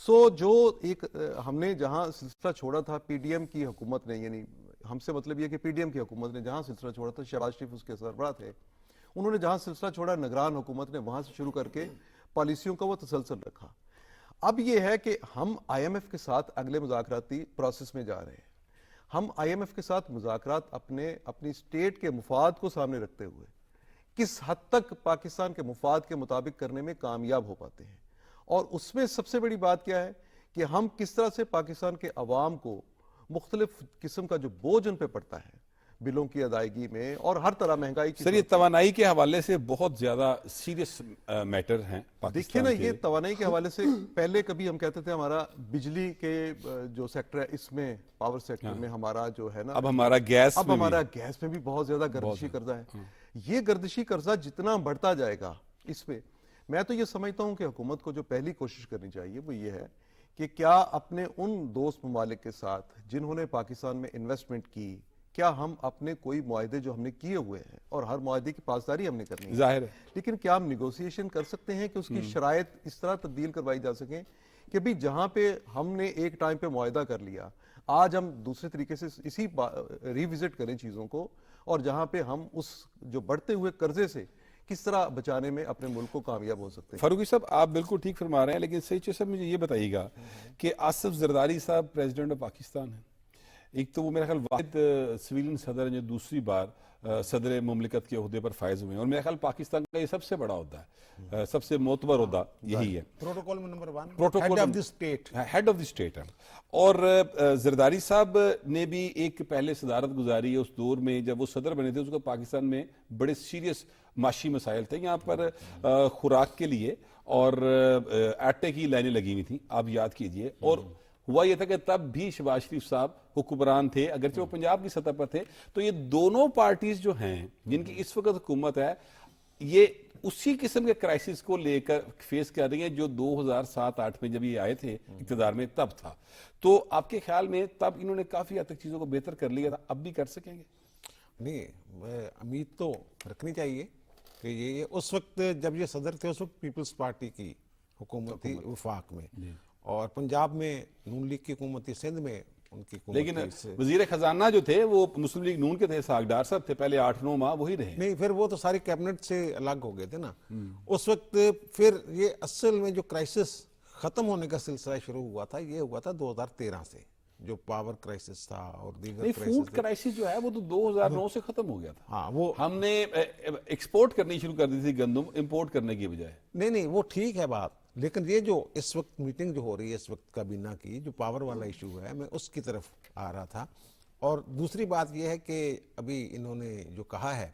سو جو ایک ہم نے جہاں سلسلہ چھوڑا تھا پی ڈی ایم کی حکومت نے، یعنی ہم سے مطلب یہ کہ پی ڈی ایم کی حکومت نے جہاں سلسلہ چھوڑا تھا، شہباز شریف اس کے سربراہ تھے، انہوں نے جہاں سلسلہ چھوڑا نگران حکومت نے وہاں سے شروع کر کے پالیسیوں کا وہ تسلسل رکھا. اب یہ ہے کہ ہم آئی ایم ایف کے ساتھ اگلے مذاکراتی پروسیس میں جا رہے ہیں. ہم آئی ایم ایف کے ساتھ مذاکرات اپنی اسٹیٹ کے مفاد کو سامنے رکھتے ہوئے کس حد تک پاکستان کے مفاد کے مطابق کرنے میں کامیاب ہو پاتے ہیں، اور اس میں سب سے بڑی بات کیا ہے کہ ہم کس طرح سے پاکستان کے عوام کو مختلف قسم کا جو بوجھ ان پہ پڑتا ہے بلوں کی ادائیگی میں اور ہر طرح مہنگائی کی. سر یہ توانائی کے حوالے سے بہت زیادہ سیریس میٹر ہیں دیکھیے پاکستان نا، کے. یہ توانائی کے حوالے سے پہلے کبھی ہم کہتے تھے ہمارا بجلی کے جو سیکٹر ہے اس میں پاور سیکٹر میں ہمارا جو ہے نا، اب ہمارا گیس اب میں بھی ہمارا گیس میں بھی بہت زیادہ گردشی قرضہ ہے. یہ گردشی قرضہ جتنا بڑھتا جائے گا اس پہ، میں تو یہ سمجھتا ہوں کہ حکومت کو جو پہلی کوشش کرنی چاہیے وہ یہ ہے کہ کیا اپنے ان دوست ممالک کے ساتھ جنہوں نے پاکستان میں انویسٹمنٹ کی، کیا ہم اپنے کوئی معاہدے جو ہم نے کیے ہوئے ہیں، اور ہر معاہدے کی پاسداری ہم نے کرنی ہے، ظاہر ہے، لیکن کیا ہم نیگوسیشن کر سکتے ہیں کہ اس کی شرائط اس طرح تبدیل کروائی جا سکیں کہ بھی جہاں پہ ہم نے ایک ٹائم پہ معاہدہ کر لیا، آج ہم دوسرے طریقے سے اسی ریوزٹ کریں چیزوں کو، اور جہاں پہ ہم اس جو بڑھتے ہوئے قرضے سے کس طرح بچانے میں اپنے ملک کو کامیاب ہو سکتے ہیں. فاروقی صاحب آپ بالکل ٹھیک فرما رہے ہیں، لیکن سعید صاحب مجھے یہ بتائیے گا کہ آصف زرداری صاحب پریزیڈنٹ آف پاکستان ہیں. ایک تو وہ میرا خیال واحد سویلین صدر ہیں جو دوسری بار صدر مملکت کے عہدے پر فائز ہوئے ہیں، اور میرا خیال پاکستان کا یہ سب سے بڑا عہدہ ہے، سب سے معتبر عہدہ یہی ہے. پروٹوکول میں number 1 protocol head of the state. Head of the state ہے. اور زرداری صاحب نے بھی ایک پہلے صدارت گزاری ہے اس دور میں جب وہ صدر بنے تھے. اس کو پاکستان میں بڑے سیریس معاشی مسائل تھے یہاں پر خوراک کے لیے، اور آٹے کی لائنیں لگی ہوئی تھیں، آپ یاد کیجئے. اور ہوا یہ تھا کہ تب بھی شہباز شریف صاحب حکمران تھے، اگرچہ وہ پنجاب کی سطح پر تھے. تو یہ دونوں پارٹیز جو ہیں جن کی اس وقت حکومت ہے، یہ اسی قسم کے کرائسس کو لے کر فیس کر رہی ہیں جو 2007-8 میں جب یہ آئے تھے اقتدار میں تب تھا. تو آپ کے خیال میں تب انہوں نے کافی حد تک چیزوں کو بہتر کر لیا تھا، اب بھی کر سکیں گے؟ نہیں، امید تو رکھنی چاہیے کہ یہ اس وقت جب یہ صدر تھے اس وقت پیپلز پارٹی کی حکومت تھی وفاق میں، اور پنجاب میں نون لیگ کی حکومت تھی، سندھ میں ان کی حکومت لیکن تھی. وزیر خزانہ جو تھے وہ مسلم لیگ نون کے تھے، اسحاق ڈار صاحب تھے، پہلے 8-9 ماہ وہی رہے. نہیں، پھر وہ تو ساری کیبنٹ سے الگ ہو گئے تھے نا اس وقت. پھر یہ اصل میں جو کرائسس ختم ہونے کا سلسلہ شروع ہوا تھا، یہ ہوا تھا 2013 سے، جو پاور کرائسس تھا اور دیگر نہیں، فوڈ کرائسس جو ہے وہ تو 2009 سے ختم ہو گیا تھا. ہاں، وہ ہم نے ایکسپورٹ کرنی شروع کر دی تھی گندم، امپورٹ کرنے کی بجائے. نہیں وہ ٹھیک ہے بات، لیکن یہ جو اس وقت میٹنگ جو ہو رہی ہے اس وقت کابینہ کی، جو پاور والا ایشو ہے، میں اس کی طرف آ رہا تھا. اور دوسری بات یہ ہے کہ ابھی انہوں نے جو کہا ہے،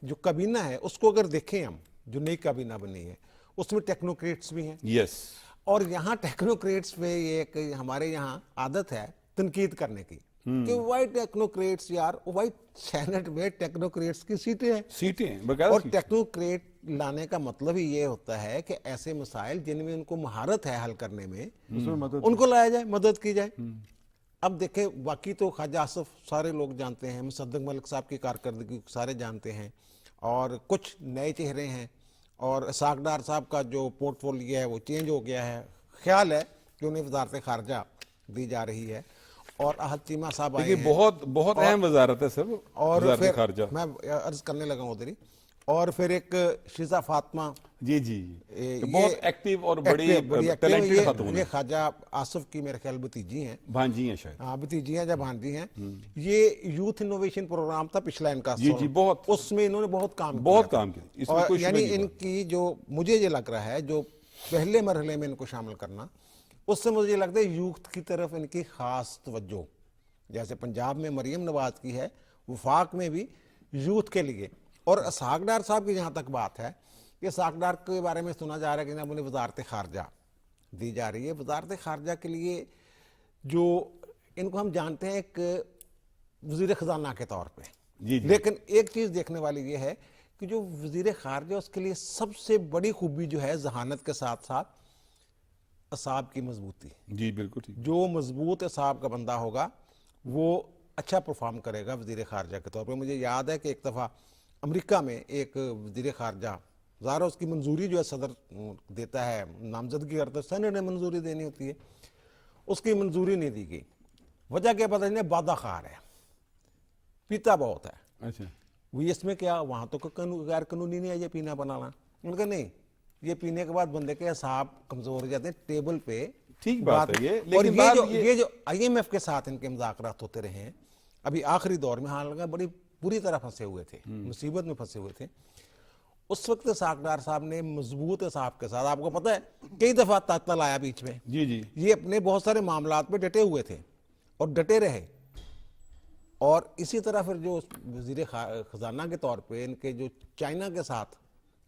جو کابینہ ہے اس کو اگر دیکھیں ہم، جو نئی کابینہ بنی ہے اس میں ٹیکنوکریٹس بھی ہیں. یس. اور یہاں ٹیکنوکریٹس میں یہ کہ ہمارے یہاں عادت ہے تنقید کرنے کی کہ وائی ٹیکنوکریٹس، یار وائی سینٹ میں ٹیکنوکریٹس کی سیٹیں ہیں. سیٹیں بغیر اور ٹیکنوکریٹ لانے کا مطلب ہی یہ ہوتا ہے کہ ایسے مسائل جن میں ان کو مہارت ہے حل کرنے میں، ان کو لایا جائے، مدد کی جائے. اب دیکھیں، باقی تو خواجہ آصف سارے لوگ جانتے ہیں، مصدق ملک صاحب کی کارکردگی سارے جانتے ہیں، اور کچھ نئے چہرے ہیں، اور اسحاق ڈار صاحب کا جو پورٹ فولیو ہے وہ چینج ہو گیا ہے. خیال ہے کہ انہیں وزارت خارجہ دی جا رہی ہے، اور احد چیمہ صاحب آئے ہیں. بہت اہم وزارت ہے سر، اور وزارت پھر خارجہ. میں عرض کرنے لگا ہوں ادھر ہی. اور پھر ایک شیزہ فاطمہ، جی بہت ایکٹیو اور بڑی ٹیلنٹڈ خاتون یہ خواجہ آصف کی میرے خیال بھتیجی ہیں، بھانجی ہیں شاید. ہاں بھتیجی ہیں یا بھانجی ہیں. یہ یوتھ انوویشن پروگرام تھا پچھلا ان کا، جی بہت، اس میں انہوں نے بہت کام کیا. اس میں کوئی یعنی ان کی جو مجھے یہ لگ رہا ہے جو پہلے مرحلے میں ان کو شامل کرنا، اس سے مجھے یہ لگتا ہے یوتھ کی طرف ان کی خاص توجہ، جیسے پنجاب میں مریم نواز کی ہے، وفاق میں بھی یوتھ کے لیے. اور اسحاق ڈار صاحب کی جہاں تک بات ہے کہ اسحاق ڈار کے بارے میں سنا جا رہا ہے کہ جناب انہیں وزارت خارجہ دی جا رہی ہے. وزارت خارجہ کے لیے جو ان کو ہم جانتے ہیں ایک وزیر خزانہ کے طور پہ، لیکن ایک چیز دیکھنے والی یہ ہے کہ جو وزیر خارجہ اس کے لیے سب سے بڑی خوبی جو ہے ذہانت کے ساتھ ساتھ اعصاب کی مضبوطی. جی بالکل ٹھیک. جو مضبوط اعصاب کا بندہ ہوگا وہ اچھا پرفارم کرے گا وزیر خارجہ کے طور پہ. مجھے یاد ہے کہ ایک دفعہ امریکہ میں ایک وزیر خارجہ ظاہر ہے اس کی منظوری جو ہے صدر دیتا ہے، نامزدگی کرتا ہے، سینٹ نے منظوری دینی ہوتی ہے، اس کی منظوری نہیں دی گئی۔ وجہ کیا پتہ نہیں، وعدہ خار ہے، پیتا بہت ہے۔ اچھا وہ اس میں کیا، وہاں تو غیر قانونی نہیں ہے یہ پینا بنانا، ان کا نہیں، یہ پینے کے بعد بندے کے اعصاب کمزور ہو جاتے ہیں، ٹیبل پہ ٹھیک بات ہے یہ، اور لیکن یہ جو آئی ایم ایف کے ساتھ ان کے مذاکرات ہوتے رہے ہیں ابھی آخری دور میں، حالانکہ بڑی بری طرح پھنسے ہوئے تھے، مصیبت میں پھنسے ہوئے تھے، اس وقت اسحاق ڈار صاحب نے مضبوط صاحب کے ساتھ، آپ کو پتہ ہے کئی دفعہ تعطل آیا بیچ میں، جی جی یہ اپنے بہت سارے معاملات پہ ڈٹے ہوئے تھے اور ڈٹے رہے۔ اور اسی طرح پھر جو وزیر خزانہ کے طور پہ ان کے جو چائنا کے ساتھ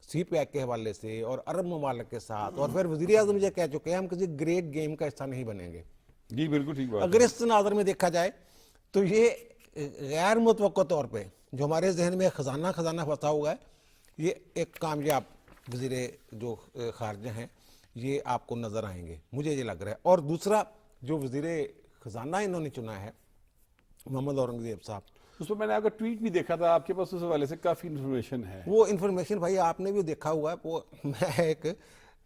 سی پیک کے حوالے سے اور عرب ممالک کے ساتھ، اور پھر وزیر اعظم یہ کہہ چکے ہیں ہم کسی گریٹ گیم کا حصہ نہیں بنیں گے۔ جی بالکل ٹھیک بات اگر اس تناظر میں دیکھا جائے تو یہ غیر متوقع طور پہ جو ہمارے ذہن میں خزانہ پھنسا ہوا ہے، یہ ایک کامیاب وزیر جو خارجہ ہیں یہ آپ کو نظر آئیں گے، مجھے یہ لگ رہا ہے۔ اور دوسرا جو وزیر خزانہ انہوں نے چنا ہے محمد اورنگزیب صاحب، اس میں نے آپ کا ٹویٹ بھی دیکھا تھا، آپ کے پاس اس حوالے سے کافی انفارمیشن ہے۔ وہ انفارمیشن بھائی آپ نے بھی دیکھا ہوا ہے، وہ میں ایک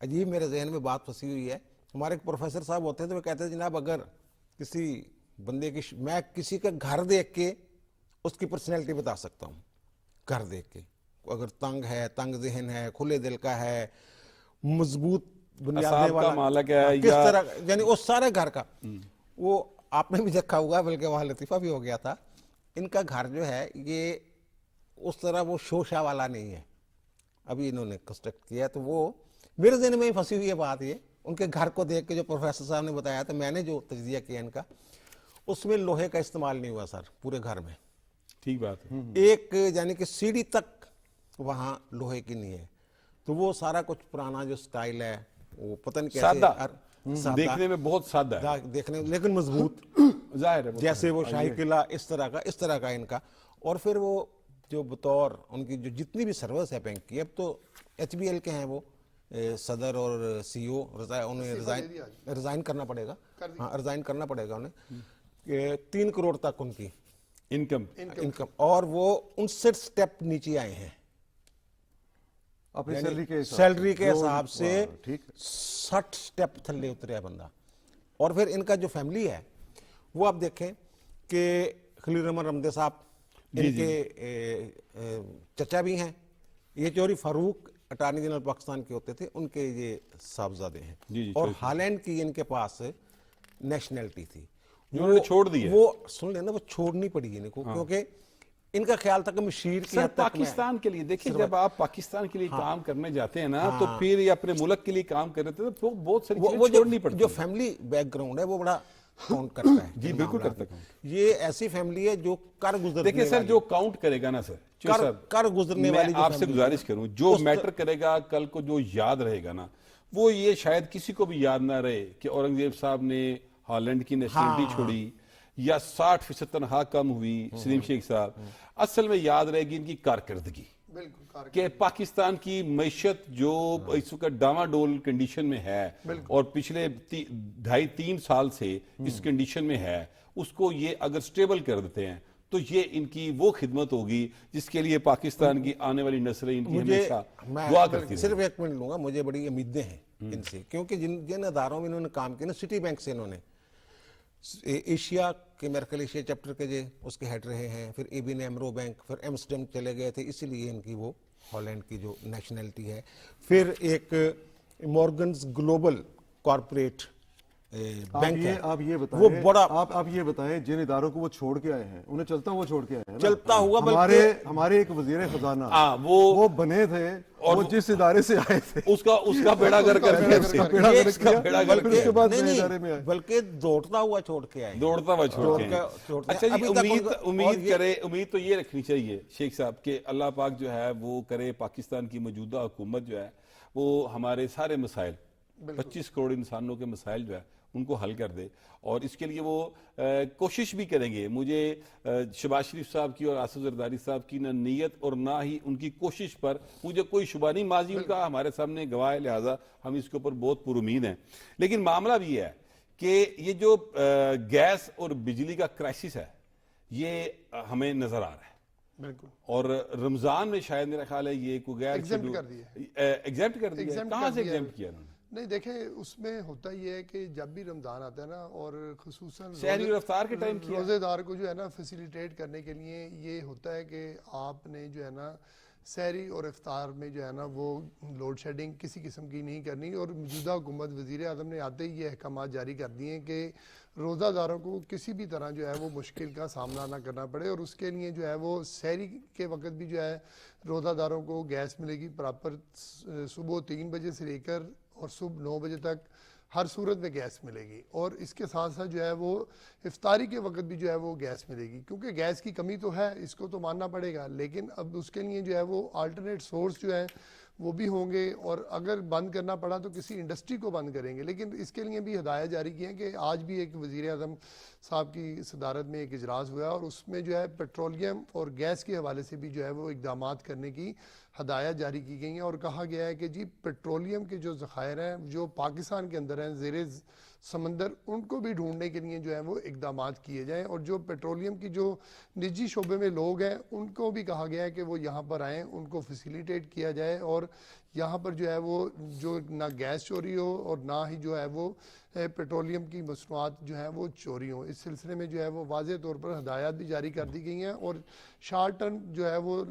عجیب میرے ذہن میں بات پھنسی ہوئی ہے، ہمارے ایک پروفیسر صاحب ہوتے ہیں تو وہ کہتے ہیں جناب اگر کسی بندے کی میں کسی کا گھر دیکھ کے اس کی پرسنالٹی بتا سکتا ہوں، گھر دیکھ کے، اگر تنگ ہے، تنگ ذہن ہے، کھلے دل کا ہے، مضبوط بنیادیں اعصاب کا والا، مالک ہے، کس یا طرح، یعنی اس سارے گھر کا، وہ آپ نے بھی دیکھا ہوا، بلکہ وہاں لطیفہ بھی ہو گیا تھا، ان کا گھر جو ہے یہ اس طرح وہ شوشا والا نہیں ہے، ابھی انہوں نے کنسٹرکٹ کیا، تو وہ میرے ذہن میں ہی پھنسی ہوئی ہے بات، یہ ان کے گھر کو دیکھ کے جو پروفیسر صاحب نے بتایا تھا، میں نے جو تجزیہ کیا ان کا، اس میں لوہے کا استعمال نہیں ہوا سر پورے گھر میں، ٹھیک بات ہے۔ ایک یعنی کہ سیڑھی تک وہاں لوہے کی نہیں ہے، تو وہ سارا کچھ پرانا جو سٹائل ہے وہ پتہ نہیں سادہ، دیکھنے میں بہت سادہ ہے، دیکھنے لیکن مضبوط، ظاہر ہے جیسے وہ شاہی قلعہ اس طرح کا ان کا۔ اور پھر وہ جو بطور ان کی جو جتنی بھی سروس ہے بینک کی، اب تو ایچ بی ایل کے ہیں وہ صدر اور سی او، انہیں ریزائن کرنا پڑے گا، ہاں ریزائن کرنا پڑے گا انہیں، 3 کروڑ تک ان کی انکم، اور وہ 59 سٹیپ نیچے آئے ہیں اپنی سیلری کے حساب سے، 60 سٹیپ تھلے اترے ہے بندہ۔ اور پھر ان کا جو فیملی ہے وہ آپ دیکھیں کہ خلیل الرحمن رمدے صاحب ان کے چچا بھی ہیں، یہ چوری فاروق اٹارنی جنرل پاکستان کے ہوتے تھے، ان کے یہ صاحبزادے ہیں، اور ہالینڈ کی ان کے پاس نیشنلٹی تھی، انہوں نے چھوڑ دی ہے، وہ سن لینا، وہ چھوڑنی پڑی ان کو، کیونکہ ان کا خیال تھا کہ مشیر کی حد تک پاکستان کے لیے، دیکھیں جب آپ پاکستان کے لیے کام کرنے جاتے ہیں نا، تو پھر یہ اپنے ملک کے لیے کام کر رہے تھے تو بہت ساری چیزیں چھوڑنی پڑتی ہیں۔ جو فیملی بیک گراؤنڈ ہے وہ بڑا کاؤنٹ کرتا ہے، جی بالکل کرتا ہے۔ یہ ایسی فیملی ہے جو کر گزرنے دیکھیں سر، جو کاؤنٹ کرے گا نا سر، کر گزرنے میں والی آپ سے گزارش کروں، جو میٹر کرے گا کل کو، جو یاد رہے گا نا، وہ یہ شاید کسی کو بھی یاد نہ رہے کہ اورنگزیب صاحب نے ہالینڈ کی نیشنلٹی چھوڑی یا 60% تنخواہ کم ہوئی سلیم شیخ صاحب، اصل میں یاد رہے گی ان کی کارکردگی، کہ پاکستان کی معیشت جو اس وقت ڈاواڈول کنڈیشن میں ہے اور پچھلے 2.5-3 سال سے اس کنڈیشن میں ہے، اس کو یہ اگر سٹیبل کر دیتے ہیں تو یہ ان کی وہ خدمت ہوگی جس کے لیے پاکستان کی آنے والی نسلیں ان کی ہمیشہ دعا کرتی ہیں۔ صرف 1 منٹ لوں گا، مجھے بڑی امیدیں ہیں ان سے، کیونکہ جن اداروں میں انہوں نے کام کیا نا، سٹی بینک سے انہوں نے ایشیا کے میرکل ایشیا چیپٹر کے اس کے ہیڈ رہے ہیں، پھر اے بی این ایمرو بینک، پھر ایمسٹرڈیم چلے گئے تھے، اسی لیے ان کی وہ ہالینڈ کی جو نیشنلٹی ہے، پھر ایک مورگنز گلوبل کارپوریٹ بینک ہے، آپ یہ بتائیں، وہ بڑا، آپ یہ بتائیں جن اداروں کو وہ چھوڑ کے آئے ہیں انہیں چلتا ہوا چھوڑ کے آئے ہیں، چلتا ہوا، بلکہ ہمارے ایک وزیر خزانہ وہ بنے تھے، وہ جس ادارے سے آئے تھے اس کا بیڑا گر کر بلکہ دوڑتا ہوا چھوڑ کے آئے، دوڑتا ہوا چھوڑ کے آئے۔ اچھا جی، امید تو یہ رکھنی چاہیے شیخ صاحب کہ اللہ پاک جو ہے وہ کرے پاکستان کی موجودہ حکومت جو ہے وہ ہمارے سارے مسائل، 25 کروڑ انسانوں کے مسائل جو ہے ان کو حل کر دے، اور اس کے لیے وہ کوشش بھی کریں گے۔ مجھے شہباز شریف صاحب کی اور آصف زرداری صاحب کی نہ نیت اور نہ ہی ان کی کوشش پر مجھے کوئی شبہ نہیں، ماضی ان کا ہمارے سامنے گواہ ہے، لہٰذا ہم اس کے اوپر بہت پر امید ہیں۔ لیکن معاملہ بھی ہے کہ یہ جو گیس اور بجلی کا کرائسس ہے یہ ہمیں نظر آ رہا ہے، بالکل اور رمضان میں شاید میرا خیال ہے یہ کوئی غیر Exempt کر دیا ایگزیمپٹ کر دیا ہے. Exempt کہاں کر سے دیا ہے. ایگزیمٹ کیا انہوں نے؟ نہیں دیکھیں اس میں ہوتا یہ ہے کہ جب بھی رمضان آتا ہے نا اور خصوصاً شہری اور افطار کے ٹائم کیا روزے دار کو جو ہے نا فیسیلیٹیٹ کرنے کے لیے یہ ہوتا ہے کہ آپ نے جو ہے نا سحری اور افطار میں جو ہے نا وہ لوڈ شیڈنگ کسی قسم کی نہیں کرنی. اور موجودہ حکومت وزیر اعظم نے آتے ہی یہ احکامات جاری کر دیے ہیں کہ روزہ داروں کو کسی بھی طرح جو ہے وہ مشکل کا سامنا نہ کرنا پڑے. اور اس کے لیے جو ہے وہ سحری کے وقت بھی جو ہے روزہ داروں کو گیس ملے گی پراپر, صبح 3 بجے سے لے کر اور صبح 9 بجے تک ہر صورت میں گیس ملے گی. اور اس کے ساتھ ساتھ جو ہے وہ افطاری کے وقت بھی جو ہے وہ گیس ملے گی, کیونکہ گیس کی کمی تو ہے, اس کو تو ماننا پڑے گا, لیکن اب اس کے لیے جو ہے وہ آلٹرنیٹ سورس جو ہے وہ بھی ہوں گے. اور اگر بند کرنا پڑا تو کسی انڈسٹری کو بند کریں گے. لیکن اس کے لیے بھی ہدایت جاری کی ہیں کہ آج بھی ایک وزیر اعظم صاحب کی صدارت میں ایک اجلاس ہوا اور اس میں جو ہے پیٹرولیم اور گیس کے حوالے سے بھی جو ہے وہ اقدامات کرنے کی ہدایت جاری کی گئی ہیں. اور کہا گیا ہے کہ جی پیٹرولیم کے جو ذخائر ہیں جو پاکستان کے اندر ہیں زیر سمندر, ان کو بھی ڈھونڈنے کے لیے جو ہے وہ اقدامات کیے جائیں. اور جو پیٹرولیم کی جو نجی شعبے میں لوگ ہیں ان کو بھی کہا گیا ہے کہ وہ یہاں پر آئیں, ان کو فیسیلیٹیٹ کیا جائے اور یہاں پر جو ہے وہ جو نہ گیس چوری ہو اور نہ ہی جو ہے وہ پیٹرولیم کی مصنوعات جو ہیں وہ چوری ہوں. اس سلسلے میں جو ہے وہ واضح طور پر ہدایات بھی جاری کر دی گئی ہیں اور شارٹ ٹرم جو ہے وہ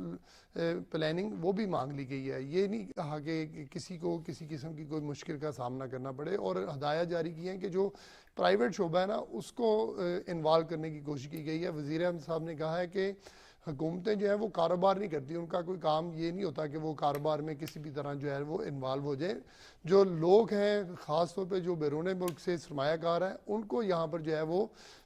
پلاننگ وہ بھی مانگ لی گئی ہے. یہ نہیں کہا کہ کسی کو کسی قسم کی کوئی مشکل کا سامنا کرنا پڑے. اور ہدایات جاری کی ہیں کہ جو پرائیویٹ شعبہ ہے نا اس کو انوالو کرنے کی کوشش کی گئی ہے. وزیر اعظم صاحب نے کہا ہے کہ حکومتیں جو ہیں وہ کاروبار نہیں کرتی, ان کا کوئی کام یہ نہیں ہوتا کہ وہ کاروبار میں کسی بھی طرح جو ہے وہ انوالو ہو جائیں. جو لوگ ہیں خاص طور پہ جو بیرون ملک سے سرمایہ کار ہیں ان کو یہاں پر جو ہے وہ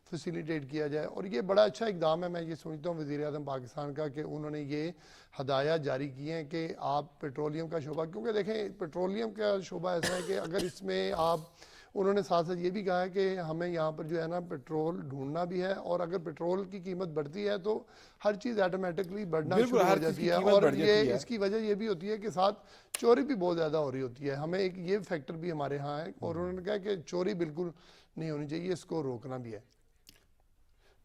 فیسیلیٹیٹ کیا جائے. اور یہ بڑا اچھا اقدام ہے, میں یہ سمجھتا ہوں وزیر اعظم پاکستان کا, کہ انہوں نے یہ ہدایات جاری کی ہیں کہ آپ پیٹرولیم کا شعبہ, کیونکہ دیکھیں پیٹرولیم کا شعبہ ایسا ہے کہ اگر اس میں آپ, انہوں نے ساتھ ساتھ یہ بھی کہا ہے کہ ہمیں یہاں پر جو ہے نا پیٹرول ڈھونڈنا بھی ہے, اور اگر پیٹرول کی قیمت بڑھتی ہے تو ہر چیز آٹومیٹکلی بڑھنا شروع ہو جاتی ہے. اور یہ اس کی وجہ یہ بھی ہوتی ہے کہ ساتھ چوری بھی بہت زیادہ ہو رہی ہوتی ہے. ہمیں ایک یہ فیکٹر بھی ہمارے ہاں ہے, اور انہوں نے کہا کہ چوری بالکل نہیں ہونی چاہیے, اس کو روکنا بھی ہے.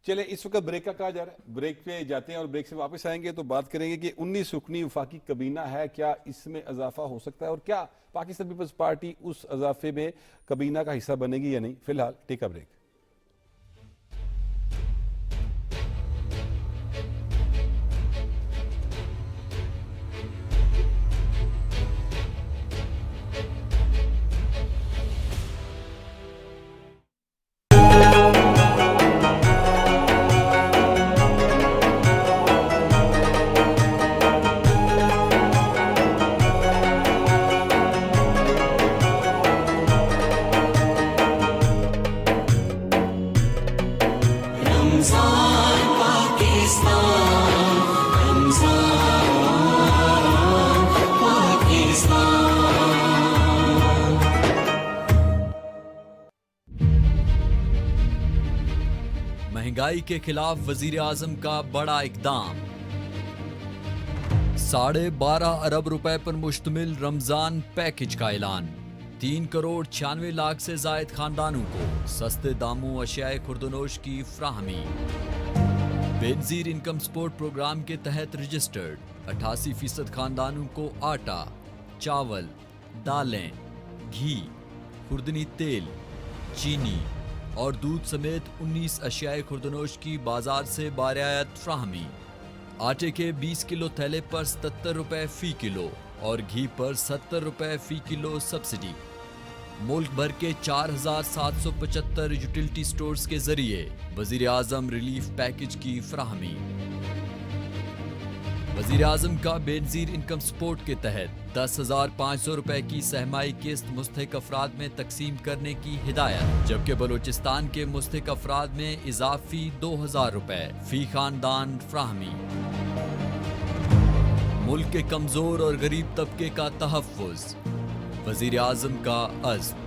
چلیں اس وقت بریک کا کہا جا رہا ہے, بریک پہ جاتے ہیں اور بریک سے واپس آئیں گے تو بات کریں گے کہ 19 رکنی وفاقی کابینہ ہے, کیا اس میں اضافہ ہو سکتا ہے اور کیا پاکستان پیپلز پارٹی اس اضافے میں کابینہ کا حصہ بنے گی یا نہیں. فی الحال ٹیک اے بریک. مہنگائی کے خلاف وزیر اعظم کا بڑا اقدام. 12.5 ارب روپے پر مشتمل رمضان پیکج کا اعلان. 3 کروڑ 96 لاکھ سے زائد خاندانوں کو سستے داموں اشیاء خوردونوش کی فراہمی. بے نظیر انکم سپورٹ پروگرام کے تحت رجسٹرڈ 88% خاندانوں کو آٹا, چاول, دالیں, گھی, خوردنی تیل, چینی اور دودھ سمیت 19 اشیاء خوردونوش کی بازار سے برعایت فراہمی. آٹے کے 20 کلو تھیلے پر 77 روپے فی کلو اور گھی پر 70 روپے فی کلو سبسڈی. ملک بھر کے 4775 یوٹیلٹی سٹورز کے ذریعے وزیر اعظم ریلیف پیکج کی فراہمی. وزیر اعظم کا بے نظیر انکم سپورٹ کے تحت 10,500 روپے کی سہمائی قسط مستحق افراد میں تقسیم کرنے کی ہدایت, جبکہ بلوچستان کے مستحق افراد میں اضافی 2,000 روپے فی خاندان فراہمی. ملک کے کمزور اور غریب طبقے کا تحفظ, وزیر اعظم کا عزم.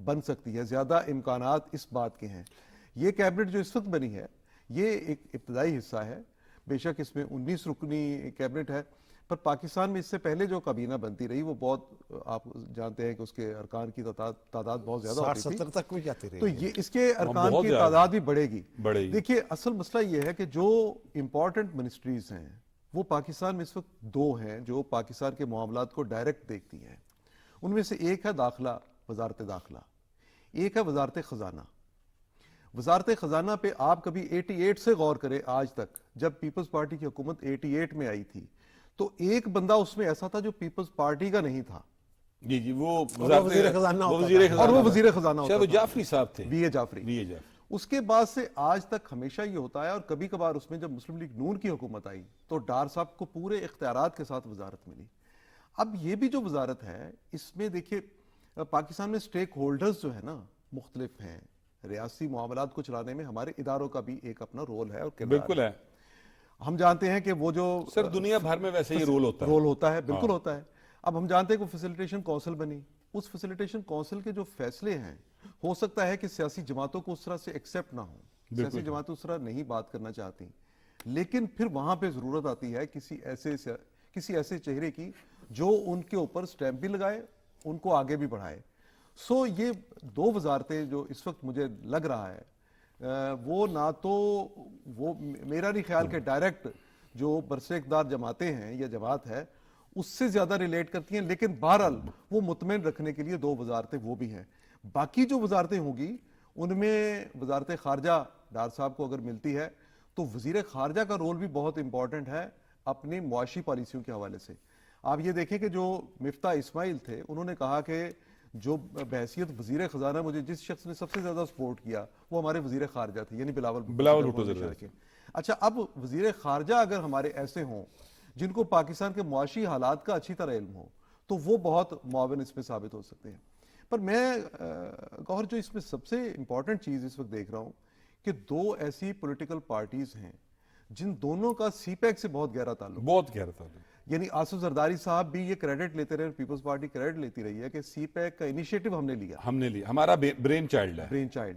بن سکتی ہے, زیادہ امکانات اس بات کے ہیں. یہ کیبنٹ جو اس وقت بنی ہے یہ ایک ابتدائی حصہ ہے, بے شک اس میں 19 رکنی کیبنٹ ہے, پر پاکستان میں اس سے پہلے جو کابینہ بنتی رہی وہ بہت, آپ جانتے ہیں کہ اس کے ارکان کی تعداد بہت زیادہ ہوتی تھی, 60-70 تک بھی جاتی رہی تو ہے. یہ اس کے ارکان بہت کی زیادہ تعداد بھی بڑھے گی. دیکھیے اصل مسئلہ یہ ہے کہ جو امپورٹنٹ منسٹریز ہیں وہ پاکستان میں اس وقت 2 ہیں جو پاکستان کے معاملات کو ڈائریکٹ دیکھتی ہیں. ان میں سے ایک ہے داخلہ, وزارت داخلہ, ایک ہے وزارت خزانہ. وزارت خزانہ پہ آپ کبھی 88 سے غور کریں آج تک, جب پیپلز پارٹی کی حکومت 88 میں آئی تھی تو ایک بندہ اس میں ایسا تھا جو پیپلز پارٹی کا نہیں تھا, جی وہ وزیر خزانہ ہوتا تھا. اور وہ وزیر خزانہ شاید وہ ہوتا تھا, جعفری صاحب تھے, بی اے جعفری. اس کے بعد سے آج تک ہمیشہ یہ ہوتا ہے, اور کبھی کبھار اس میں جب مسلم لیگ نون کی حکومت آئی تو ڈار صاحب کو پورے اختیارات کے ساتھ وزارت ملی. اب یہ بھی جو وزارت ہے اس میں دیکھیے پاکستان میں سٹیک ہولڈرز جو ہے نا مختلف ہیں, ریاستی معاملات کو چلانے میں ہمارے اداروں کا بھی ایک اپنا رول ہے اور کردار بالکل ہے. ہم جانتے ہیں کہ وہ جو سر دنیا بھر میں ویسے ہی رول ہوتا ہے. بالکل ہوتا ہے. اب ہم جانتے ہیں کہ فیسیلیٹیشن کونسل بنی, اس فیسیلیٹیشن کونسل کے جو فیصلے ہیں ہو سکتا ہے کہ سیاسی جماعتوں کو اس طرح سے ایکسیپٹ نہ ہوں, سیاسی جماعتیں اس طرح نہیں بات کرنا چاہتی, لیکن پھر وہاں پہ ضرورت آتی ہے کسی ایسے چہرے کی جو ان کے اوپر سٹیمپ بھی لگائے, ان کو آگے بھی بڑھائے. سو یہ 2 وزارتیں جو اس وقت مجھے لگ رہا ہے وہ نہ تو وہ میرا نہیں خیال کہ ڈائریکٹ جو برسر اقتدار جماعتیں ہیں یا جماعت ہے اس سے زیادہ ریلیٹ کرتی ہیں, لیکن بہرحال وہ مطمئن رکھنے کے لیے 2 وزارتیں وہ بھی ہیں. باقی جو وزارتیں ہوں گی ان میں وزارت خارجہ ڈار صاحب کو اگر ملتی ہے تو وزیر خارجہ کا رول بھی بہت امپورٹنٹ ہے اپنی معاشی پالیسیوں کے حوالے سے. آپ یہ دیکھیں کہ جو مفتاح اسماعیل تھے انہوں نے کہا کہ جو بحیثیت وزیر خزانہ مجھے جس شخص نے سب سے زیادہ سپورٹ کیا وہ ہمارے وزیر خارجہ تھے, یعنی بلاول بھٹو. اچھا, اب وزیر خارجہ اگر ہمارے ایسے ہوں جن کو پاکستان کے معاشی حالات کا اچھی طرح علم ہو تو وہ بہت معاون اس میں ثابت ہو سکتے ہیں. پر میں گوہر جو اس میں سب سے امپورٹنٹ چیز اس وقت دیکھ رہا ہوں کہ 2 ایسی پولیٹیکل پارٹیز ہیں جن دونوں کا سی پیک سے بہت گہرا تعلق, یعنی آصف زرداری صاحب بھی یہ کریڈٹ لیتے رہے, پیپلز پارٹی کریڈٹ لیتی رہی ہے کہ سی پیک کا انیشیٹو ہم نے لیا, ہمارا برین چائلڈ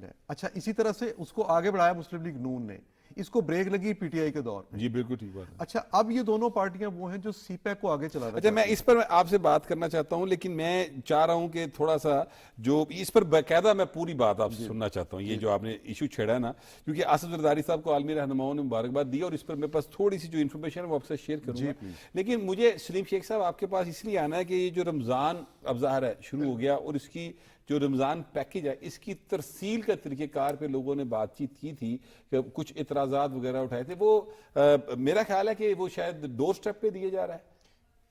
ہے. اچھا, اسی طرح سے اس کو آگے بڑھایا مسلم لیگ نون نے, اس کو بریک لگی پی ٹی آئی کے دور میں. جی بالکل ٹھیک بات ہے. اچھا, اب یہ دونوں پارٹیاں وہ ہیں جو سی پیک کو آگے چلا رہے ہیں. اچھا, میں اس پر آپ سے بات کرنا چاہتا ہوں, لیکن میں چاہ رہا ہوں کہ تھوڑا سا جو اس پر باقاعدہ میں پوری بات آپ سے سننا چاہتا ہوں, یہ جو آپ نے ایشو چھیڑا ہے نا, کیونکہ آصف زرداری صاحب کو عالمی رہنماؤں نے مبارکباد دی اور اس پر میرے پاس تھوڑی سی جو انفارمیشن ہے وہ آپ سے شیئر کروں گا. لیکن مجھے سلیم شیخ صاحب آپ کے پاس اس لیے آنا ہے کہ یہ جو رمضان اب ظاہر ہے شروع ہو گیا اور اس کی جو رمضان پیکیج ہے اس کی ترسیل کا طریقہ کار پہ لوگوں نے بات چیت کی تھی کہ کچھ اعتراضات وغیرہ اٹھائے تھے, وہ میرا خیال ہے کہ وہ شاید ڈور سٹیپ پہ دیے جا رہا ہے.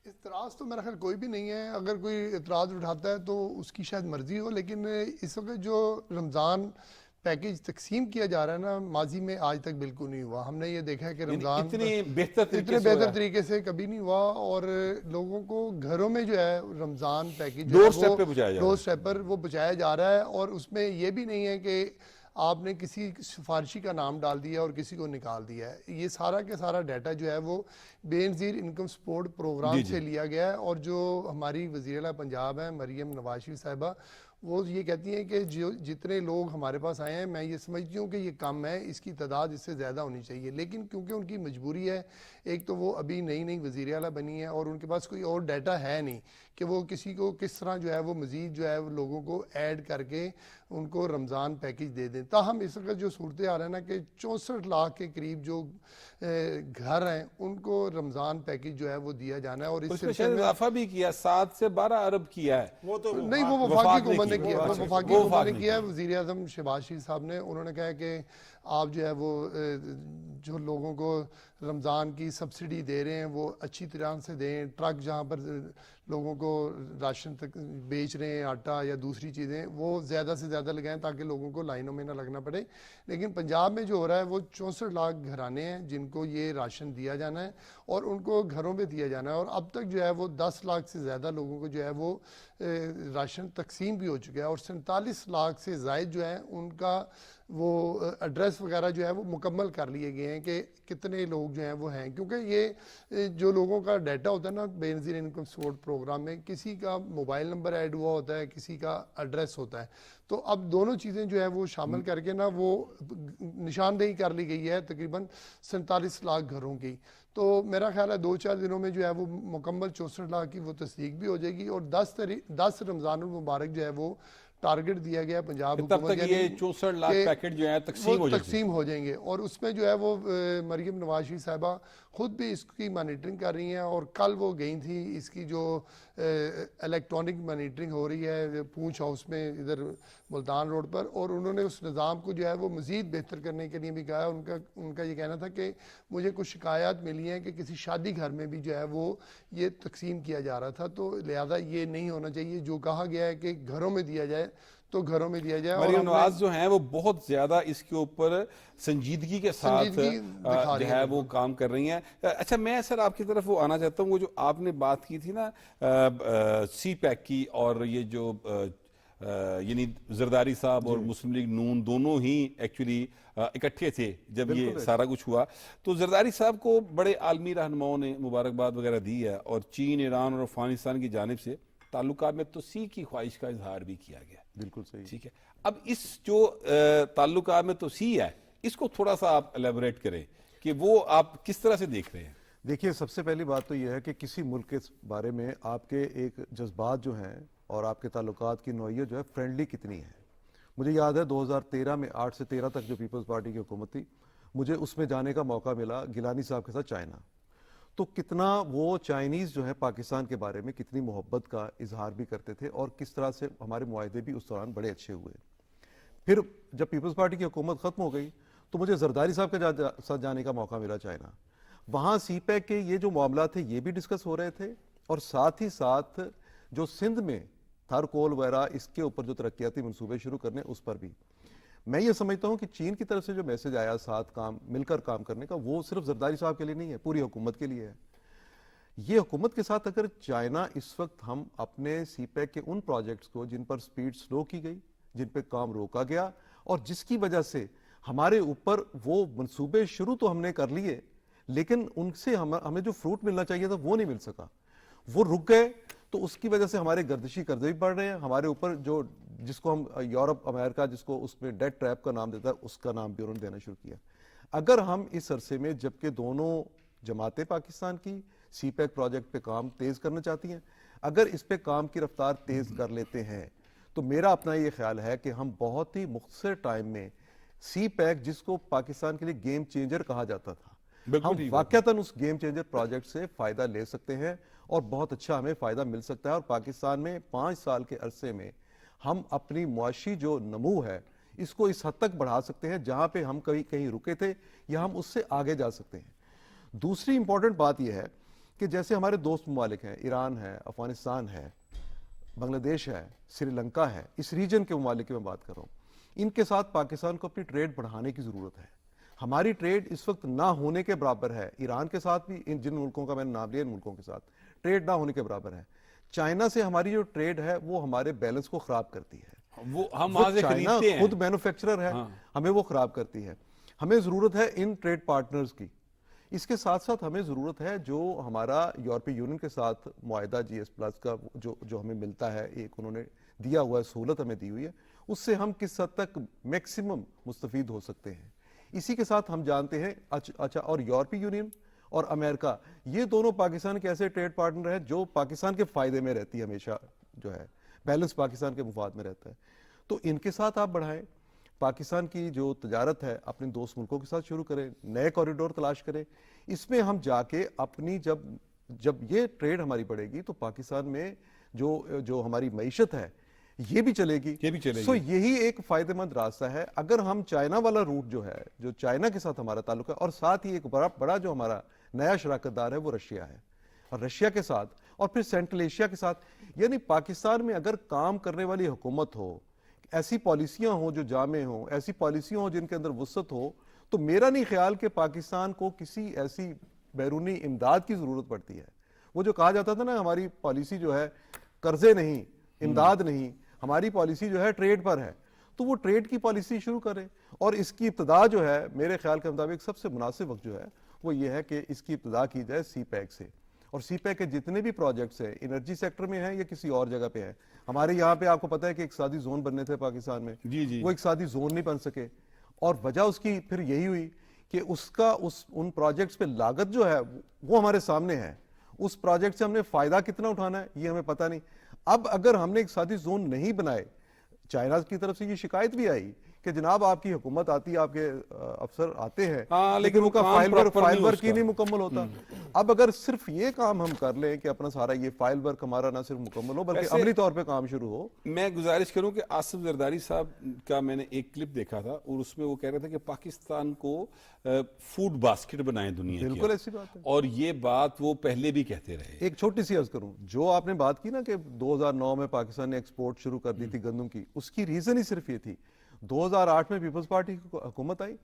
اعتراض تو میرا خیال کوئی بھی نہیں ہے, اگر کوئی اعتراض اٹھاتا ہے تو اس کی شاید مرضی ہو, لیکن اس وقت جو رمضان پیکیج تقسیم کیا جا رہا ہے نا, ماضی میں آج تک بالکل نہیں ہوا. ہم نے یہ دیکھا ہے کہ رمضان اتنے بہتر طریقے سے کبھی نہیں ہوا, اور لوگوں کو گھروں میں جو ہے رمضان پیکیج ڈور سٹیپ پر وہ پہنچایا جا رہا ہے, اور اس میں یہ بھی نہیں ہے کہ آپ نے کسی سفارشی کا نام ڈال دیا اور کسی کو نکال دیا ہے. یہ سارا کا سارا ڈیٹا جو ہے وہ بے نظیر انکم سپورٹ پروگرام سے لیا گیا ہے, اور جو ہماری وزیر اعلیٰ پنجاب ہیں مریم نواز شریف صاحبہ, وہ یہ کہتی ہیں کہ جتنے لوگ ہمارے پاس آئے ہیں میں یہ سمجھتی ہوں کہ یہ کم ہے, اس کی تعداد اس سے زیادہ ہونی چاہیے. لیکن کیونکہ ان کی مجبوری ہے, ایک تو وہ ابھی نئی وزیر اعلیٰ بنی ہے اور ان کے پاس کوئی اور ڈیٹا ہے نہیں کہ وہ کسی کو کس طرح جو ہے وہ مزید جو ہے لوگوں کو ایڈ کر کے ان کو رمضان پیکیج دے دیں. تاہم اس وقت جو صورتحال ہے نا کہ 64 لاکھ کے قریب جو گھر ہیں ان کو رمضان پیکیج جو ہے وہ دیا جانا ہے, اور اس میں شاید اضافہ بھی کیا, 7 سے 12 ارب کیا ہے. وہ تو نہیں, وہ وفاقی حکومت نے کیا, وفاقی حکومت نے کیا ہے. وزیر اعظم شہباز شریف صاحب نے, انہوں نے کہا کہ آپ جو ہے وہ جو لوگوں کو رمضان کی سبسڈی دے رہے ہیں وہ اچھی طرح سے دیں, ٹرک جہاں پر لوگوں کو راشن تک بیچ رہے ہیں, آٹا یا دوسری چیزیں, وہ زیادہ سے زیادہ لگائیں تاکہ لوگوں کو لائنوں میں نہ لگنا پڑے. لیکن پنجاب میں جو ہو رہا ہے وہ 64 لاکھ گھرانے ہیں جن کو یہ راشن دیا جانا ہے اور ان کو گھروں پہ دیا جانا ہے, اور اب تک جو ہے وہ 10 لاکھ سے زیادہ لوگوں کو جو ہے وہ راشن تقسیم بھی ہو چکا ہے, اور 47 لاکھ سے زائد جو ہے ان کا وہ ایڈریس وغیرہ جو ہے وہ مکمل کر لیے گئے ہیں کہ کتنے لوگ جو ہیں وہ ہیں، کیونکہ یہ جو لوگوں کا ڈیٹا ہوتا ہے نا بے نظیر انکم سپورٹ پروگرام میں، کسی کا موبائل نمبر ایڈ ہوا ہوتا ہے، کسی کا ایڈریس ہوتا ہے، تو اب دونوں چیزیں جو ہے وہ شامل کر کے نا وہ نشاندہی کر لی گئی ہے تقریباً 47 لاکھ گھروں کی. تو میرا خیال ہے 2-4 دنوں میں جو ہے وہ مکمل 64 لاکھ کی وہ تصدیق بھی ہو جائے گی، اور 10 رمضان المبارک جو ہے وہ ٹارگٹ دیا گیا پنجاب تب حکومت، تک یہ 64 لاکھ پیکٹ جو ہیں تقسیم ہو جائیں گے. اور اس میں جو ہے وہ مریم نواز شریف صاحبہ خود بھی اس کی مانیٹرنگ کر رہی ہیں، اور کل وہ گئی تھی اس کی جو الیکٹرانک مانیٹرنگ ہو رہی ہے پونچھ ہاؤس میں ادھر ملتان روڈ پر، اور انہوں نے اس نظام کو جو ہے وہ مزید بہتر کرنے کے لیے بھی کہا. ان کا یہ کہنا تھا کہ مجھے کچھ شکایات ملی ہیں کہ کسی شادی گھر میں بھی جو ہے وہ یہ تقسیم کیا جا رہا تھا، تو لہذا یہ نہیں ہونا چاہیے. جو کہا گیا ہے کہ گھروں میں دیا جائے تو گھروں میں دیا جائے. مریم نواز جو ہیں وہ بہت زیادہ اس کے اوپر سنجیدگی کے ساتھ جو ہے وہ کام کر رہی ہیں. اچھا میں سر آپ کی طرف وہ آنا چاہتا ہوں، وہ جو آپ نے بات کی تھی نا سی پیک کی، اور یہ جو یعنی زرداری صاحب اور مسلم لیگ نون دونوں ہی ایکچولی اکٹھے تھے جب یہ سارا کچھ ہوا، تو زرداری صاحب کو بڑے عالمی رہنماؤں نے مبارکباد وغیرہ دی ہے، اور چین، ایران اور افغانستان کی جانب سے تعلقات میں توسیع کی خواہش کا اظہار بھی کیا گیا. بالکل صحیح. ٹھیک ہے، اب اس جو تعلقات میں توسیع ہے اس کو تھوڑا سا آپ الیبوریٹ کریں کہ وہ آپ کس طرح سے دیکھ رہے ہیں. دیکھیے سب سے پہلی بات تو یہ ہے کہ کسی ملک کے بارے میں آپ کے ایک جذبات جو ہیں اور آپ کے تعلقات کی نوعیت جو ہے فرینڈلی کتنی ہے. مجھے یاد ہے 2013 میں 8 سے 13 تک جو پیپلز پارٹی کی حکومت تھی، مجھے اس میں جانے کا موقع ملا گیلانی صاحب کے ساتھ چائنا. تو کتنا وہ چائنیز جو ہے پاکستان کے بارے میں کتنی محبت کا اظہار بھی کرتے تھے، اور کس طرح سے ہمارے معاہدے بھی اس دوران بڑے اچھے ہوئے. پھر جب پیپلز پارٹی کی حکومت ختم ہو گئی تو مجھے زرداری صاحب کے ساتھ جانے کا موقع ملا چائنا. وہاں سی پیک کے یہ جو معاملات تھے یہ بھی ڈسکس ہو رہے تھے، اور ساتھ ہی ساتھ جو سندھ میں تھر کول وغیرہ اس کے اوپر جو ترقیاتی منصوبے شروع کرنے اس پر بھی. میں یہ سمجھتا ہوں کہ چین کی طرف سے جو میسج آیا ساتھ مل کر کام کرنے کا، وہ صرف زرداری صاحب کے لیے نہیں ہے، پوری حکومت کے لیے ہے. یہ حکومت کے ساتھ اگر چائنا اس وقت ہم اپنے سی پیک کے ان پروجیکٹس کو جن پر سپیڈ سلو کی گئی، جن پہ کام روکا گیا، اور جس کی وجہ سے ہمارے اوپر وہ منصوبے شروع تو ہم نے کر لیے لیکن ان سے ہمیں جو فروٹ ملنا چاہیے تھا وہ نہیں مل سکا، وہ رک گئے. تو اس کی وجہ سے ہمارے گردشی قرضے بھی بڑھ رہے ہیں. ہمارے اوپر جو جس کو ہم یورپ امریکہ جس کو اس میں ڈیٹ ٹریپ کا نام دیتا ہے، اس کا نام بھی انہوں نے دینا شروع کیا. اگر ہم اس عرصے میں جبکہ دونوں جماعتیں پاکستان کی سی پیک پروجیکٹ پہ کام تیز کرنا چاہتی ہیں، اگر اس پہ کام کی رفتار تیز کر لیتے ہیں تو میرا اپنا یہ خیال ہے کہ ہم بہت ہی مختصر ٹائم میں سی پیک جس کو پاکستان کے لیے گیم چینجر کہا جاتا تھا، ہم واقعتاً اس گیم چینجر پروجیکٹ سے فائدہ لے سکتے ہیں، اور بہت اچھا ہمیں فائدہ مل سکتا ہے. اور پاکستان میں 5 سال کے عرصے میں ہم اپنی معاشی جو نمو ہے اس کو اس حد تک بڑھا سکتے ہیں جہاں پہ ہم کہیں رکے تھے، یا ہم اس سے آگے جا سکتے ہیں. دوسری امپورٹنٹ بات یہ ہے کہ جیسے ہمارے دوست ممالک ہیں، ایران ہے، افغانستان ہے، بنگلہ دیش ہے، سری لنکا ہے، اس ریجن کے ممالک کی میں بات کر رہا ہوں، ان کے ساتھ پاکستان کو اپنی ٹریڈ بڑھانے کی ضرورت ہے. ہماری ٹریڈ اس وقت نہ ہونے کے برابر ہے. ایران کے ساتھ بھی، جن ملکوں کا میں نے نام لیا، ان ملکوں کے ساتھ ٹریڈ نہ ہونے کے برابر ہے. چائنا سے ہماری جو ٹریڈ ہے وہ ہمارے بیلنس کو خراب کرتی ہے. ہم چائنا خود مینوفیکچرر ہے، ہمیں وہ خراب کرتی ہے. ہمیں ضرورت ہے ان ٹریڈ پارٹنرز کی. اس کے ساتھ ساتھ ہمیں ضرورت ہے جو ہمارا یورپی یونین کے ساتھ معاہدہ GS+ کا جو ہمیں ملتا ہے، ایک انہوں نے دیا ہوا ہے، سہولت ہمیں دی ہوئی ہے، اس سے ہم کس حد تک میکسیمم مستفید ہو سکتے ہیں. اسی کے ساتھ ہم جانتے ہیں اچھا اور یورپی یونین اور امریکہ یہ دونوں پاکستان کے ایسے ٹریڈ پارٹنر ہیں جو پاکستان کے فائدے میں رہتی ہے، ہمیشہ جو ہے بیلنس پاکستان کے مفاد میں رہتا ہے. تو ان کے ساتھ آپ بڑھائیں، پاکستان کی جو تجارت ہے اپنے دوست ملکوں کے ساتھ شروع کریں، نئے کوریڈور تلاش کریں. اس میں ہم جا کے اپنی جب یہ ٹریڈ ہماری بڑھے گی تو پاکستان میں جو ہماری معیشت ہے یہ بھی چلے گی. سو یہی ایک فائدہ مند راستہ ہے. اگر ہم چائنا والا روٹ جو ہے، جو چائنا کے ساتھ ہمارا تعلق ہے، اور ساتھ ہی ایک بڑا جو ہمارا نیا شراکت دار ہے وہ رشیا ہے، اور رشیا کے ساتھ اور پھر سینٹرل ایشیا کے ساتھ، یعنی پاکستان میں اگر کام کرنے والی حکومت ہو، ایسی پالیسیاں ہوں جو جامع ہوں، ایسی پالیسیاں ہوں جن کے اندر وسعت ہو، تو میرا نہیں خیال کہ پاکستان کو کسی ایسی بیرونی امداد کی ضرورت پڑتی ہے. وہ جو کہا جاتا تھا نا ہماری پالیسی جو ہے قرضے نہیں، امداد نہیں، ہماری پالیسی جو ہے ٹریڈ پر ہے، تو وہ ٹریڈ کی پالیسی شروع کریں. اور اس کی ابتدا جو ہے میرے خیال کے مطابق سب سے مناسب وقت جو ہے وہ یہ ہے کہ اس کی ابتدا کی جائے سی پیک سے. اور سی پیک کے جتنے بھی پروجیکٹس ہیں انرجی سیکٹر میں ہیں یا کسی اور جگہ پہ ہیں, ہمارے یہاں پہ آپ کو پتہ ہے کہ اقتصادی زون بننے تھے پاکستان میں, وہ اقتصادی زون نہیں بن سکے, اور وجہ اس کی پھر یہی ہوئی کہ ان پروجیکٹس پہ لاگت جو ہے وہ ہمارے سامنے ہے. اس پروجیکٹ سے ہم نے فائدہ کتنا اٹھانا ہے یہ ہمیں پتہ نہیں. اب اگر ہم نے اقتصادی زون نہیں بنائے, چائنا کی طرف سے یہ شکایت بھی آئی کہ جناب آپ کی حکومت آتی ہے, آپ کے افسر آتے ہیں, لیکن ان کا فائل ورک ہی نہیں مکمل ہوتا. اب اگر صرف یہ کام ہم کر لیں کہ اپنا سارا یہ فائل ورک ہمارا نہ صرف مکمل ہو بلکہ عملی طور پہ کام شروع ہو. میں گزارش کروں کہ آصف زرداری صاحب کا میں نے ایک کلپ دیکھا تھا اور اس میں وہ کہہ رہے تھے کہ پاکستان کو فوڈ باسکٹ بنائیں دنیا کی. بالکل ایسی بات ہے, اور یہ بات وہ پہلے بھی کہتے رہے. ایک چھوٹی سی عرض کروں, جو آپ نے بات کی نا کہ 2009 میں پاکستان نے ایکسپورٹ شروع کر دی تھی گندم کی, اس کی ریزن ہی صرف یہ تھی. 2008 میں پیپلز پارٹی کی حکومت آئی,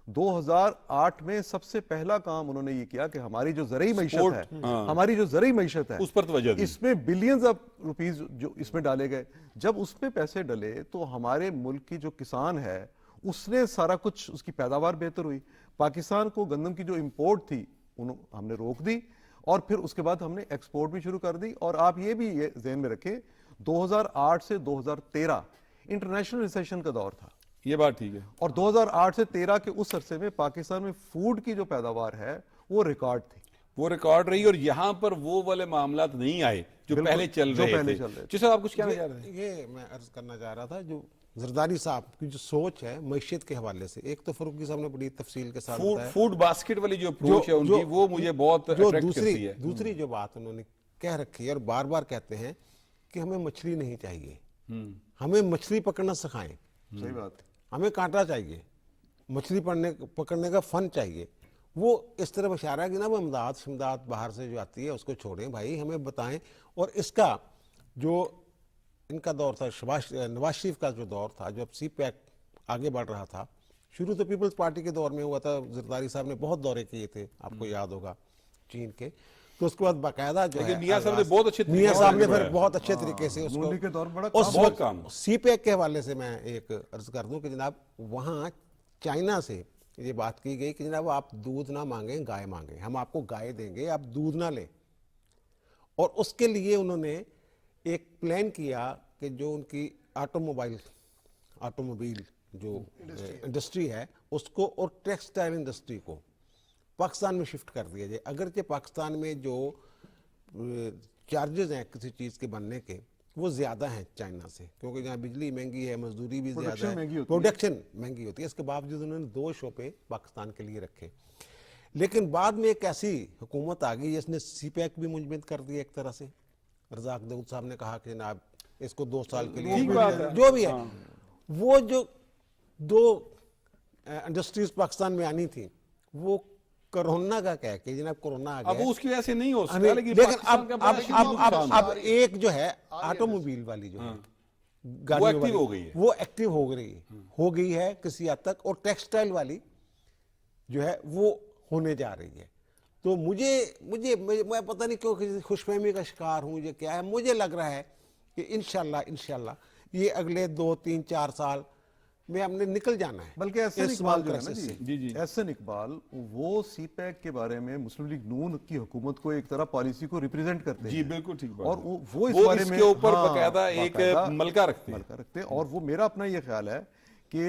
2008 میں سب سے پہلا کام انہوں نے یہ کیا کہ ہماری جو زرعی معیشت ہے اس پر توجہ دی, اس میں بلینز آف روپیز جو اس میں ڈالے گئے. جب اس میں پیسے ڈلے تو ہمارے ملک کی جو کسان ہے اس نے سارا کچھ, اس کی پیداوار بہتر ہوئی. پاکستان کو گندم کی جو امپورٹ تھی ہم نے روک دی, اور پھر اس کے بعد ہم نے ایکسپورٹ بھی شروع کر دی. اور آپ یہ بھی ذہن میں رکھیں 2008 سے 2013 انٹرنیشنل ریسیشن کا دور تھا. یہ بات ٹھیک ہے. اور 2008 سے 13 کے اس عرصے میں پاکستان میں فوڈ کی جو پیداوار ہے وہ ریکارڈ تھی, وہ ریکارڈ رہی, اور یہاں پر وہ والے معاملات نہیں آئے جو پہلے چل رہے تھے. جی صاحب آپ کچھ کہنا چاہ رہے ہیں؟ یہ میں عرض کرنا چاہ رہا تھا, جو زرداری صاحب کی جو سوچ ہے معیشت کے حوالے سے, ایک تو فروغی صاحب نے بڑی تفصیل کے ساتھ بتایا, فوڈ باسکٹ والی جو اپروچ ہے ان کی وہ مجھے بہت اٹریکٹ کرتی ہے. دوسری جو بات انہوں نے کہہ رکھی ہے اور بار بار کہتے ہیں کہ ہمیں مچھلی نہیں چاہیے, ہمیں مچھلی پکڑنا سکھائیں. صحیح بات, ہمیں کانٹا چاہیے, مچھلی پکڑنے کا فن چاہیے. وہ اس طرح اشارہ ہے کہ نا وہ امداد باہر سے جو آتی ہے اس کو چھوڑیں بھائی, ہمیں بتائیں. اور اس کا جو ان کا دور تھا, نواز شریف کا جو دور تھا, جو اب سی پیک آگے بڑھ رہا تھا, شروع تو پیپلز پارٹی کے دور میں ہوا تھا, زرداری صاحب نے بہت دورے کیے تھے, آپ کو یاد ہوگا, چین کے. تو اس کے بعد باقاعدہ جو ہے میاں صاحب نے بہت اچھے میاں صاحب نے پھر بہت اچھے طریقے سے اس وقت سی پیک کے حوالے سے میں ایک عرض کر دوں کہ جناب وہاں چائنا سے یہ بات کی گئی کہ جناب آپ دودھ نہ مانگیں, گائے مانگیں, ہم آپ کو گائے دیں گے, آپ دودھ نہ لیں. اور اس کے لیے انہوں نے ایک پلان کیا کہ جو ان کی آٹوموبائل جو انڈسٹری ہے اس کو اور ٹیکسٹائل انڈسٹری کو پاکستان میں شفٹ کر دیا جائے. اگرچہ پاکستان میں جو چارجز ہیں کسی چیز کے بننے کے وہ زیادہ ہیں چائنا سے, کیونکہ جہاں بجلی مہنگی ہے, مزدوری بھی زیادہ ہے, پروڈکشن مہنگی ہوتی ہے. اس کے باوجود انہوں نے 2 شعبے پاکستان کے لیے رکھے. لیکن بعد میں ایک ایسی حکومت آ گئی جس نے سی پیک بھی منجمد کر دیا ایک طرح سے. رزاق داؤد صاحب نے کہا کہ جناب اس کو 2 سال کے لیے جو بھی ہے, وہ جو 2 انڈسٹریز پاکستان میں آنی تھی وہ کرونا کا کہہ کہ جناب کرونا آ گیا. اب اس کی وجہ سے نہیں ہو سکتا, لیکن اب ایک جو ہے آٹو موبائل والی جو ہے وہ ایکٹیو ہو گئی ہے کسی حد تک, اور ٹیکسٹائل والی جو ہے وہ ہونے جا رہی ہے. تو میں پتہ نہیں کیوں خوش فہمی کا شکار ہوں, یہ کیا ہے, مجھے لگ رہا ہے کہ انشاءاللہ یہ اگلے 2 3 4 سال میں ہم نے نکل جانا ہے. بلکہ احسن اقبال وہ سی پیک کے بارے میں مسلم لیگ نون کی حکومت کو ایک طرح پالیسی کو ریپریزنٹ کرتے ہیں. جی بالکل ٹھیک بات, اور وہ اس بارے میں اوپر باقاعدہ ایک ملکہ رکھتے ہیں. اور وہ میرا اپنا یہ خیال ہے کہ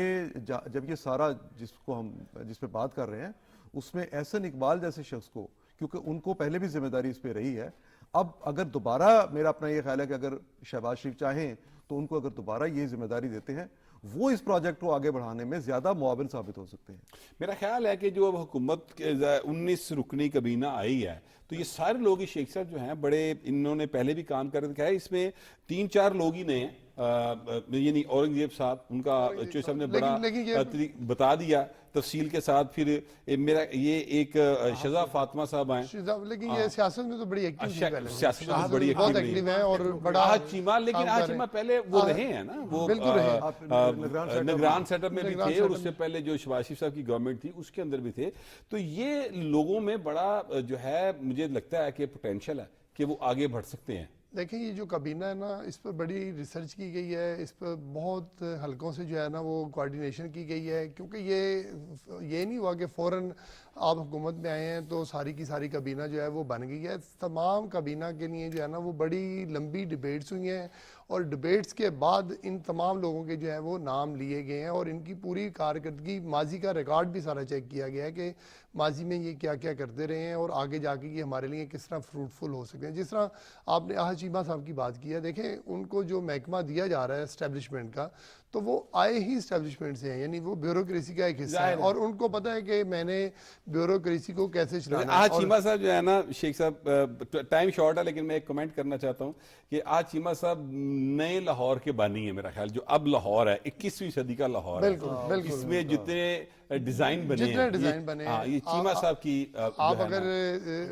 جب یہ سارا جس پہ بات کر رہے ہیں اس میں احسن اقبال جیسے شخص کو, کیونکہ ان کو پہلے بھی ذمہ داری اس پہ رہی ہے, اب اگر دوبارہ میرا اپنا یہ خیال ہے کہ اگر شہباز شریف چاہیں تو ان کو اگر دوبارہ یہ ذمہ داری دیتے ہیں وہ اس پروجیکٹ کو آگے بڑھانے میں زیادہ معاون ثابت ہو سکتے ہیں. میرا خیال ہے کہ جو اب حکومت 19 رکنی کابینہ آئی ہے تو یہ سارے لوگ اس شیخ صاحب جو ہیں بڑے, انہوں نے پہلے بھی کام کر رکھا ہے, اس میں 3 4 لوگ ہی نئے ہیں, یعنی اورنگزیب صاحب, ان کا چوہے صاحب نے بڑا بتا دیا تفصیل کے ساتھ. پھر میرا یہ ایک شزا فاطمہ صاحب آئیں, لیکن یہ سیاست میں تو بڑی ایکٹیو ہے, سیاست میں بڑی ایکٹیو ہے, اور بڑا چیمہ, لیکن چیمہ پہلے وہ رہے ہیں نا, وہ نگران سیٹ اپ میں بھی تھے, اور اس سے پہلے جو شہباز شریف صاحب کی گورنمنٹ تھی اس کے اندر بھی تھے. تو یہ لوگوں میں بڑا جو ہے مجھے لگتا ہے کہ پوٹینشیل ہے کہ وہ آگے بڑھ سکتے ہیں. دیکھیں یہ جو کابینہ ہے نا اس پر بڑی ریسرچ کی گئی ہے, اس پر بہت حلقوں سے جو ہے نا وہ کوارڈینیشن کی گئی ہے, کیونکہ یہ نہیں ہوا کہ فوراً آپ حکومت میں آئے ہیں تو ساری کی ساری کابینہ جو ہے وہ بن گئی ہے. تمام کابینہ کے لیے جو ہے نا وہ بڑی لمبی ڈیبیٹس ہوئی ہیں, اور ڈیبیٹس کے بعد ان تمام لوگوں کے جو ہے وہ نام لیے گئے ہیں, اور ان کی پوری کارکردگی ماضی کا ریکارڈ بھی سارا چیک کیا گیا ہے کہ ماضی میں یہ کیا کیا کرتے رہے ہیں اور آگے جا کے یہ ہمارے لیے کس طرح فروٹفل ہو سکتے ہیں. جس طرح آپ نے چیمہ صاحب کی بات کی ہے, دیکھیں ان کو جو محکمہ دیا جا رہا ہے اسٹیبلشمنٹ کا, تو وہ آئے ہی اسٹیبلشمنٹ سے ہیں, یعنی وہ بیوروکریسی کا ایک حصہ ہے, اور ان کو پتہ ہے کہ میں نے بیوروکریسی کو کیسے چلانا ہے. چیمہ صاحب جو ہے نا, شیخ صاحب ٹائم شارٹ ہے لیکن میں ایک کمنٹ کرنا چاہتا ہوں کہ چیمہ صاحب نئے لاہور کے بانی ہیں میرا خیال, جو اب لاہور ہے 21ویں صدی کا لاہور ہے, بالکل اس میں جتنے ڈیزائن بنے ہیں یہ چیمہ صاحب کی. آپ اگر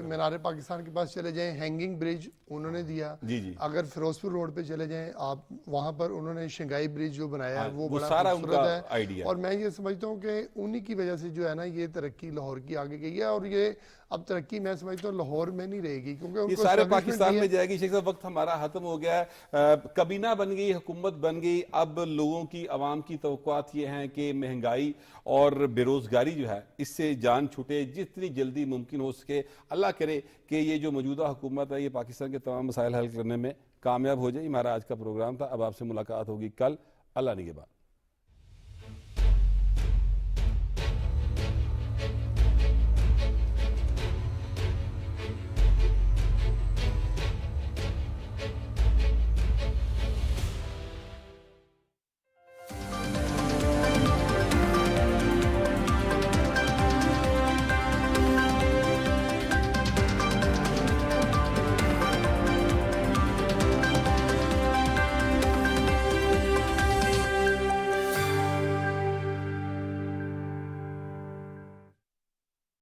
مینار پاکستان کے پاس چلے جائیں, ہینگنگ برج انہوں نے دیا. اگر فیروزپور روڈ پہ چلے جائیں آپ, وہاں پر انہوں نے شنگائی برج جو بنایا ہے وہ بڑا خوبصورت ہے, اور میں یہ سمجھتا ہوں کہ انہی کی وجہ سے جو ہے نا یہ ترقی لاہور کی آگے گئی ہے, اور یہ اب ترقی میں سمجھتا ہوں لاہور میں نہیں رہے گی کیونکہ یہ سارے پاکستان میں جائے گی. شیخ صاحب وقت ہمارا ختم ہو گیا ہے, کابینہ بن گئی, حکومت بن گئی, اب لوگوں کی عوام کی توقعات یہ ہیں کہ مہنگائی اور بے روزگاری جو ہے اس سے جان چھوٹے, جتنی جلدی ممکن ہو سکے. اللہ کرے کہ یہ جو موجودہ حکومت ہے یہ پاکستان کے تمام مسائل حل کرنے میں کامیاب ہو جائے. ہمارا آج کا پروگرام تھا, اب آپ سے ملاقات ہوگی کل. اللہ نگہبان.